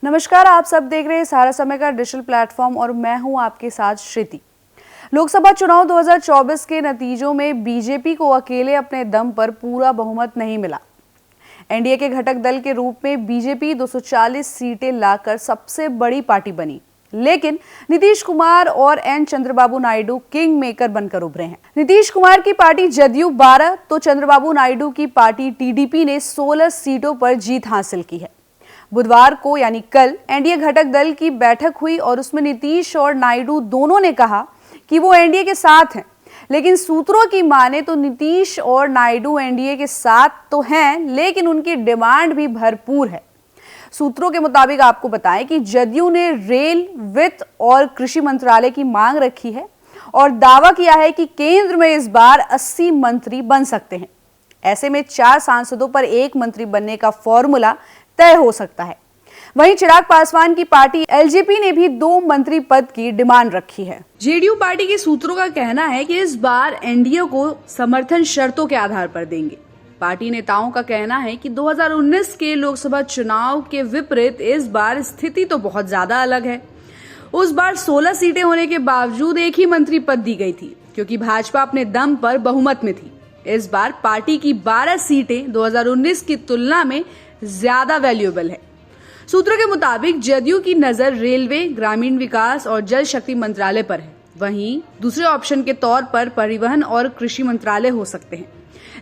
नमस्कार, आप सब देख रहे हैं सहारा समय का डिजिटल प्लेटफॉर्म और मैं हूं आपके साथ श्रुति। लोकसभा चुनाव 2024 के नतीजों में बीजेपी को अकेले अपने दम पर पूरा बहुमत नहीं मिला। एनडीए के घटक दल के रूप में बीजेपी 240 सीटें लाकर सबसे बड़ी पार्टी बनी, लेकिन नीतीश कुमार और N Chandrababu Naidu king maker बनकर उभरे हैं। नीतीश कुमार की पार्टी जदयू 12 तो चंद्रबाबू नायडू की पार्टी टीडीपी ने 16 सीटों पर जीत हासिल की है। बुधवार को यानी कल एनडीए घटक दल की बैठक हुई और उसमें नीतीश और नायडू दोनों ने कहा कि वो एनडीए के साथ हैं, लेकिन सूत्रों की माने तो नीतीश और नायडू एनडीए के साथ तो हैं, लेकिन उनकी डिमांड भी भरपूर है। सूत्रों के मुताबिक आपको बताएं कि जदयू ने रेल, वित्त और कृषि मंत्रालय की मांग रखी है और दावा किया है कि केंद्र में इस बार 80 मंत्री बन सकते हैं। ऐसे में 4 सांसदों पर 1 मंत्री बनने का फॉर्मूला तय हो सकता है। वहीं चिराग पासवान की पार्टी एलजेपी ने भी 2 मंत्री पद की डिमांड रखी है। जेडीयू पार्टी के सूत्रों का कहना है कि इस बार एनडीए को समर्थन शर्तों के आधार पर देंगे। पार्टी नेताओं का कहना है कि 2019 के लोकसभा चुनाव के विपरीत इस बार स्थिति तो बहुत ज्यादा अलग है। उस बार 16 सीटें होने के बावजूद 1 ही मंत्री पद दी गई थी, क्योंकि भाजपा अपने दम पर बहुमत में थी। इस बार पार्टी की 12 सीटें 2019 की तुलना में ज्यादा वैल्यूएबल है। सूत्रों के मुताबिक जदयू की नजर रेलवे, ग्रामीण विकास और जल शक्ति मंत्रालय पर है। वहीं दूसरे ऑप्शन के तौर पर परिवहन और कृषि मंत्रालय हो सकते हैं।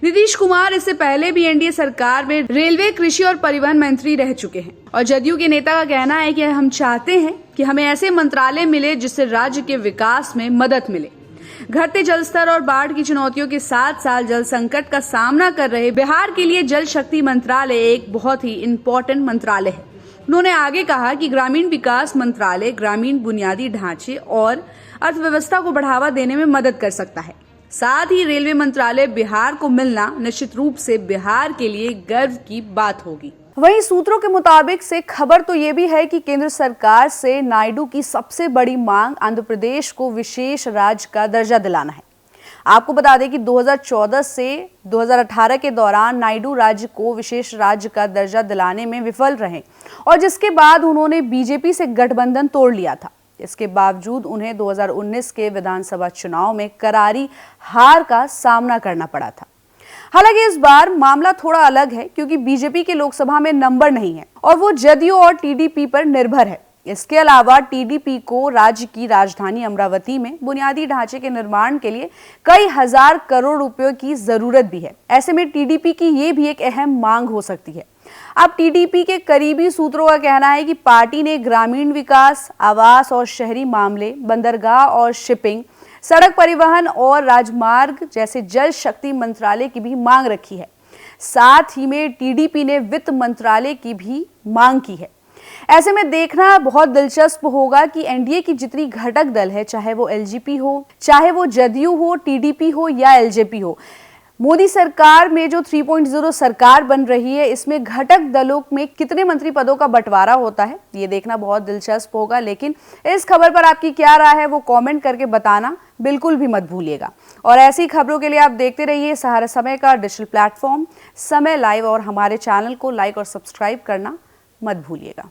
नीतीश कुमार इससे पहले भी एनडीए सरकार में रेलवे, कृषि और परिवहन मंत्री रह चुके हैं और जदयू के नेता का कहना है कि हम चाहते हैं कि हमें ऐसे मंत्रालय मिले जिससे राज्य के विकास में मदद मिले। घटते जल स्तर और बाढ़ की चुनौतियों के साथ साथ जल संकट का सामना कर रहे बिहार के लिए जल शक्ति मंत्रालय एक बहुत ही इम्पोर्टेंट मंत्रालय है। उन्होंने आगे कहा कि ग्रामीण विकास मंत्रालय ग्रामीण बुनियादी ढांचे और अर्थव्यवस्था को बढ़ावा देने में मदद कर सकता है। साथ ही रेलवे मंत्रालय बिहार को मिलना निश्चित रूप से बिहार के लिए गर्व की बात होगी। वहीं सूत्रों के मुताबिक से खबर तो ये भी है कि केंद्र सरकार से नायडू की सबसे बड़ी मांग आंध्र प्रदेश को विशेष राज्य का दर्जा दिलाना है। आपको बता दें कि 2014 से 2018 के दौरान नायडू राज्य को विशेष राज्य का दर्जा दिलाने में विफल रहे और जिसके बाद उन्होंने बीजेपी से गठबंधन तोड़ लिया था। इसके बावजूद उन्हें 2019 के विधानसभा चुनाव में करारी हार का सामना करना पड़ा था। हालांकि इस बार मामला थोड़ा अलग है, क्योंकि बीजेपी के लोकसभा में नंबर नहीं है और वो जदयू और टीडीपी पर निर्भर है। इसके अलावा टीडीपी को राज्य की राजधानी अमरावती में बुनियादी ढांचे के निर्माण के लिए कई हजार करोड़ रुपयों की जरूरत भी है। ऐसे में टीडीपी की ये भी एक अहम मांग हो सकती है। अब टीडीपी के करीबी सूत्रों का कहना है कि पार्टी ने ग्रामीण विकास, आवास और शहरी मामले, बंदरगाह और शिपिंग, सड़क परिवहन और राजमार्ग जैसे जल शक्ति मंत्रालय की भी मांग रखी है। साथ ही में टीडीपी ने वित्त मंत्रालय की भी मांग की है। ऐसे में देखना बहुत दिलचस्प होगा कि एनडीए की जितनी घटक दल है, चाहे वो एलजेपी हो, चाहे वो जदयू हो, टीडीपी हो या एलजेपी हो, मोदी सरकार में जो 3.0 सरकार बन रही है, इसमें घटक दलों में कितने मंत्री पदों का बंटवारा होता है, ये देखना बहुत दिलचस्प होगा। लेकिन इस खबर पर आपकी क्या राय है वो कमेंट करके बताना बिल्कुल भी मत भूलिएगा। और ऐसी खबरों के लिए आप देखते रहिए सहारा समय का डिजिटल प्लेटफॉर्म समय लाइव और हमारे चैनल को लाइक और सब्सक्राइब करना मत भूलिएगा।